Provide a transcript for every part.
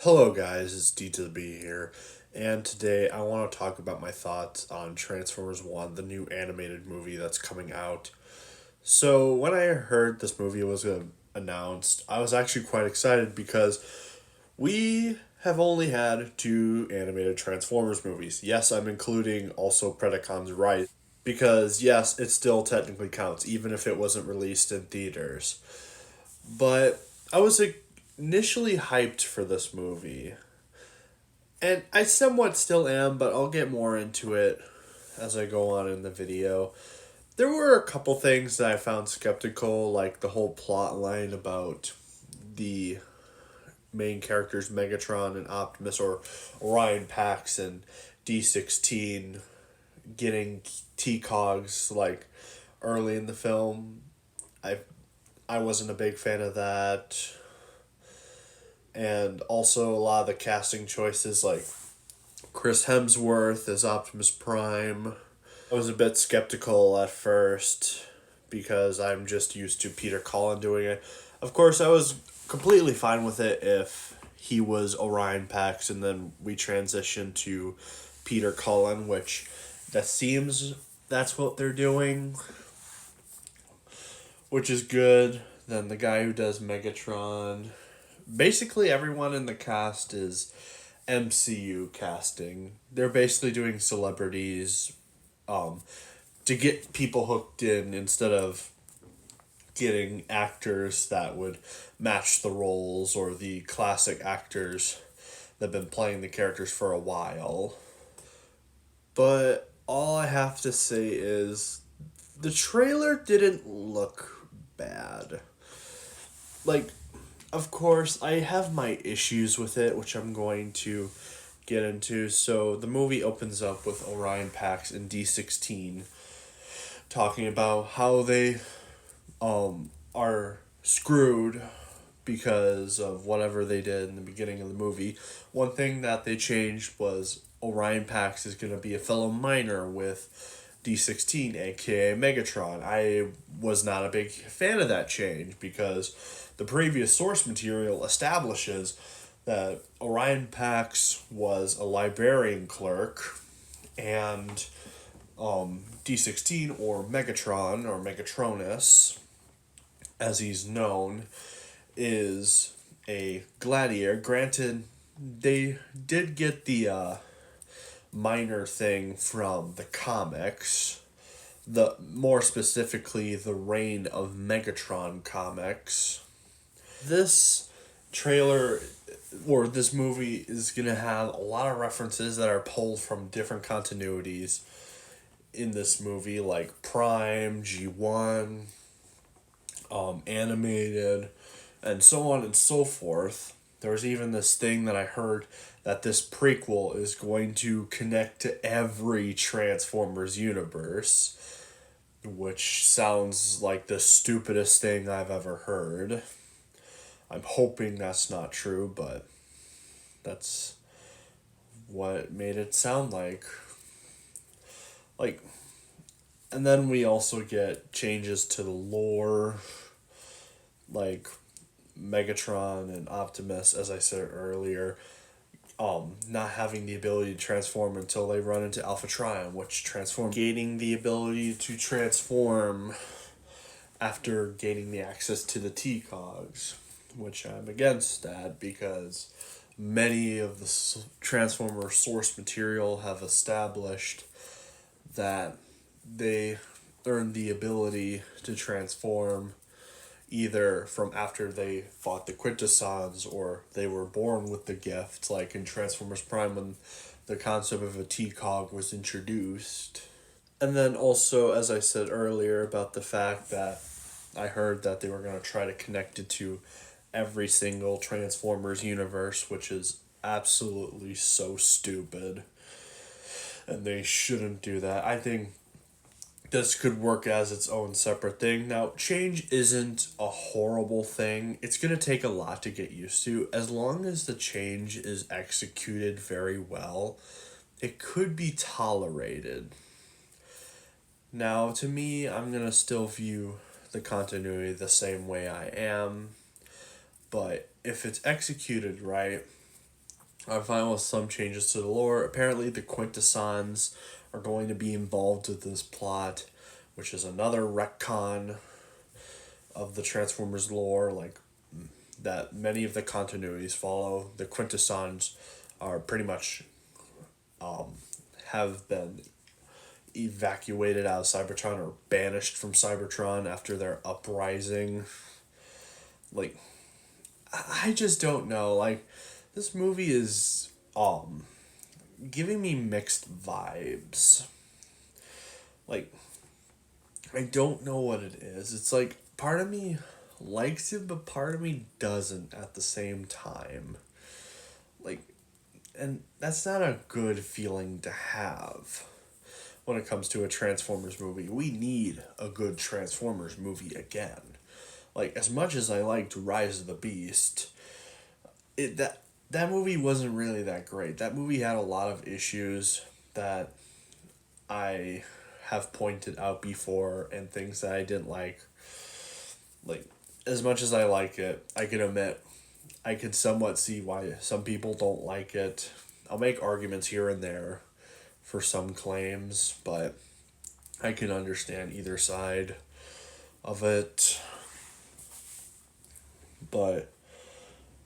Hello, guys, it's D to the B here, and today I want to talk about my thoughts on Transformers 1, the new animated movie that's coming out. So, when I heard this movie was announced, I was actually quite excited because we have only had two animated Transformers movies. Yes, I'm including also Predacons Rise, because yes, it still technically counts, even if it wasn't released in theaters. But I was initially hyped for this movie. And I somewhat still am, but I'll get more into it as I go on in the video. There were a couple things that I found skeptical, like the whole plot line about the main characters Megatron and Optimus, or Orion Pax and D16 getting T-Cogs like early in the film. I I wasn't a big fan of that. And also a lot of the casting choices, like Chris Hemsworth as Optimus Prime. I was a bit skeptical at first because I'm just used to Peter Cullen doing it. Of course, I was completely fine with it if he was Orion Pax and then we transitioned to Peter Cullen, which that seems that's what they're doing, which is good. Then the guy who does Megatron. Basically, everyone in the cast is MCU casting. They're basically doing celebrities um, to get people hooked in instead of getting actors that would match the roles or the classic actors that have been playing the characters for a while. But all I have to say is the trailer didn't look bad. Like, of course, I have my issues with it, which I'm going to get into. So the movie opens up with Orion Pax and D16 talking about how they are screwed because of whatever they did in the beginning of the movie. One thing that they changed was Orion Pax is going to be a fellow miner with D16, aka Megatron. I was not a big fan of that change because the previous source material establishes that Orion Pax was a librarian clerk and D16, or Megatron, or Megatronus, as he's known, is a gladiator. Granted, they did get the minor thing from the comics, the more specifically the Reign of Megatron comics. This trailer or this movie is gonna have a lot of references that are pulled from different continuities in this movie, like Prime, G1, animated, and so on and so forth. There's even this thing that I heard that this prequel is going to connect to every Transformers universe, which sounds like the stupidest thing I've ever heard. I'm hoping that's not true, but that's what made it sound like. Like, and then we also get changes to the lore, like Megatron and Optimus, as I said earlier, not having the ability to transform until they run into Alpha Trion, which transform gaining the ability to transform after gaining the access to the T-Cogs, which I'm against that because many of the Transformer source material have established that they earned the ability to transform either from after they fought the Quintessons or they were born with the gift, like in Transformers Prime when the concept of a T-Cog was introduced. And then also, as I said earlier, about the fact that I heard that they were going to try to connect it to every single Transformers universe, which is absolutely so stupid. And they shouldn't do that. I think this could work as its own separate thing. Now, change isn't a horrible thing. It's going to take a lot to get used to. As long as the change is executed very well, it could be tolerated. Now, to me, I'm going to still view the continuity the same way I am, but if it's executed right, I'm fine with some changes to the lore. Apparently, the Quintessons are going to be involved with this plot, which is another retcon of the Transformers lore, like that many of the continuities follow. The Quintessons are pretty much have been evacuated out of Cybertron or banished from Cybertron after their uprising. Like, I just don't know. Like, this movie is giving me mixed vibes. Like, I don't know what it is. It's like part of me likes it, but part of me doesn't at the same time. Like, and that's not a good feeling to have when it comes to a Transformers movie. We need a good Transformers movie again. Like, as much as I liked Rise of the Beast, that movie wasn't really that great. That movie had a lot of issues that I have pointed out before and things that I didn't like. Like, as much as I like it, I can admit I can somewhat see why some people don't like it. I'll make arguments here and there for some claims, but I can understand either side of it. But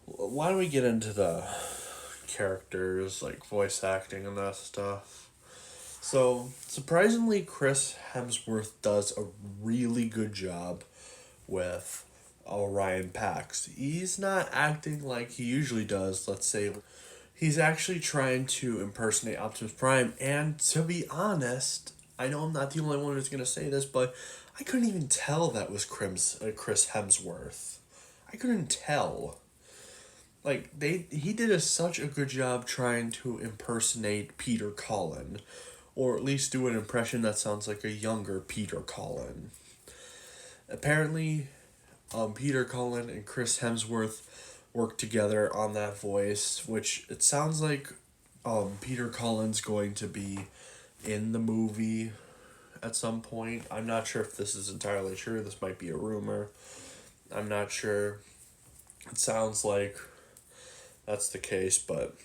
why don't we get into the characters, like voice acting and that stuff? So, surprisingly, Chris Hemsworth does a really good job with Orion Pax. He's not acting like he usually does, let's say. He's actually trying to impersonate Optimus Prime, and to be honest, I know I'm not the only one who's going to say this, but I couldn't even tell that was Chris Hemsworth. I couldn't tell. Like, he did such a good job trying to impersonate Peter Cullen, or at least do an impression that sounds like a younger Peter Cullen. Apparently, Peter Cullen and Chris Hemsworth worked together on that voice, which it sounds like Peter Cullen's going to be in the movie at some point. I'm not sure if this is entirely true. This might be a rumor. I'm not sure. It sounds like that's the case, but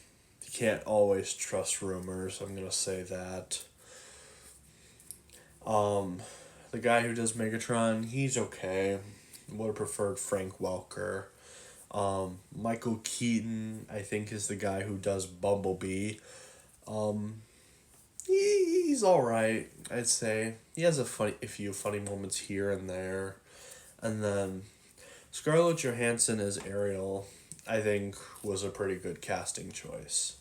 you can't always trust rumors. I'm going to say that. The guy who does Megatron, he's okay. Would have preferred Frank Welker. Michael Keaton, I think, is the guy who does Bumblebee. He's all right, I'd say. He has a few funny moments here and there, and then Scarlett Johansson as Ariel, I think, was a pretty good casting choice.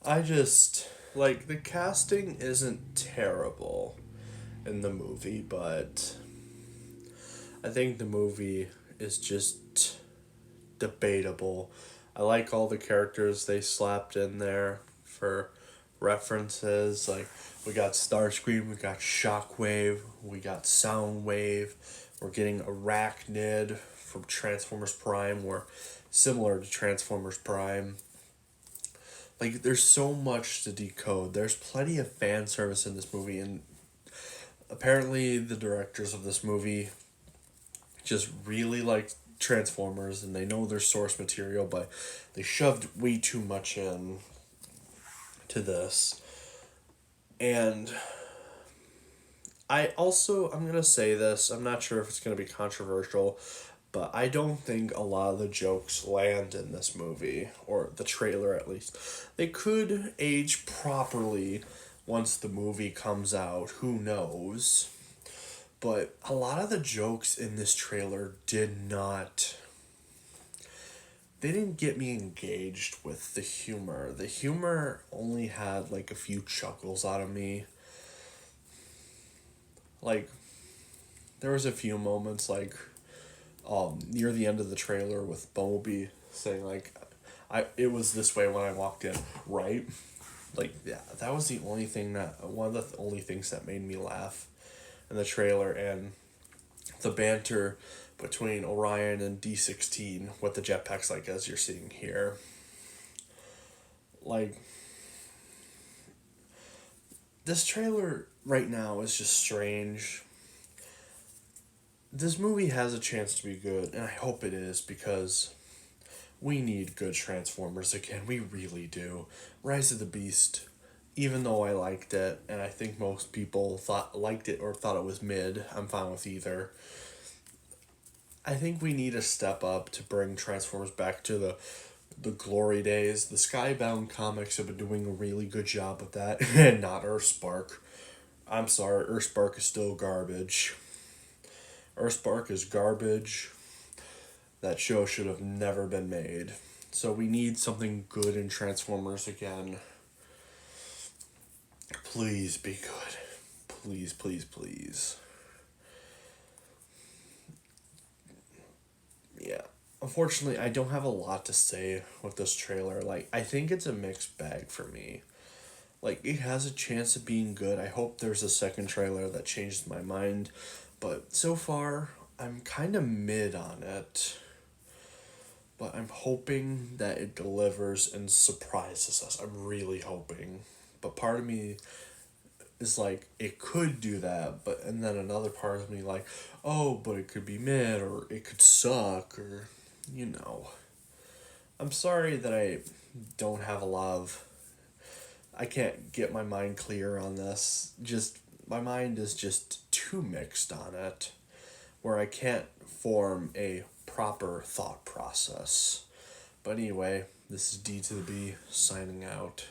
I just like the casting isn't terrible in the movie, but I think the movie is just debatable. I like all the characters they slapped in there for references. Like, we got Starscream, we got Shockwave, we got Soundwave, we're getting Arachnid from Transformers Prime, we're similar to Transformers Prime. Like, there's so much to decode. There's plenty of fan service in this movie, and apparently the directors of this movie just really like Transformers, and they know their source material, but they shoved way too much in to this. And I'm going to say this, I'm not sure if it's going to be controversial, but I don't think a lot of the jokes land in this movie, or the trailer at least. They could age properly once the movie comes out, who knows? But a lot of the jokes in this trailer they didn't get me engaged with the humor. The humor only had like a few chuckles out of me. Like, there was a few moments like near the end of the trailer with Bumblebee saying like, it was this way when I walked in, right? Like, yeah, that was one of the only things that made me laugh in the trailer, and the banter between Orion and D16 with the jetpacks, like as you're seeing here. Like, this trailer right now is just strange. This movie has a chance to be good, and I hope it is, because we need good Transformers again. We really do. Rise of the Beast, even though I liked it, and I think most people liked it or thought it was mid, I'm fine with either. I think we need a step up to bring Transformers back to the glory days. The Skybound comics have been doing a really good job of that, and not Earthspark. I'm sorry, Earthspark is still garbage. Earthspark is garbage. That show should have never been made. So we need something good in Transformers again. Please be good. Please, please, please. Yeah. Unfortunately, I don't have a lot to say with this trailer. Like, I think it's a mixed bag for me. Like, it has a chance of being good. I hope there's a second trailer that changes my mind. But so far, I'm kind of mid on it. But I'm hoping that it delivers and surprises us. I'm really hoping. But part of me is like, it could do that, but and then another part of me like, oh, but it could be mid or it could suck or you know. I'm sorry that I don't have a lot of I can't get my mind clear on this. Just my mind is just too mixed on it where I can't form a proper thought process. But anyway, this is D to the B signing out.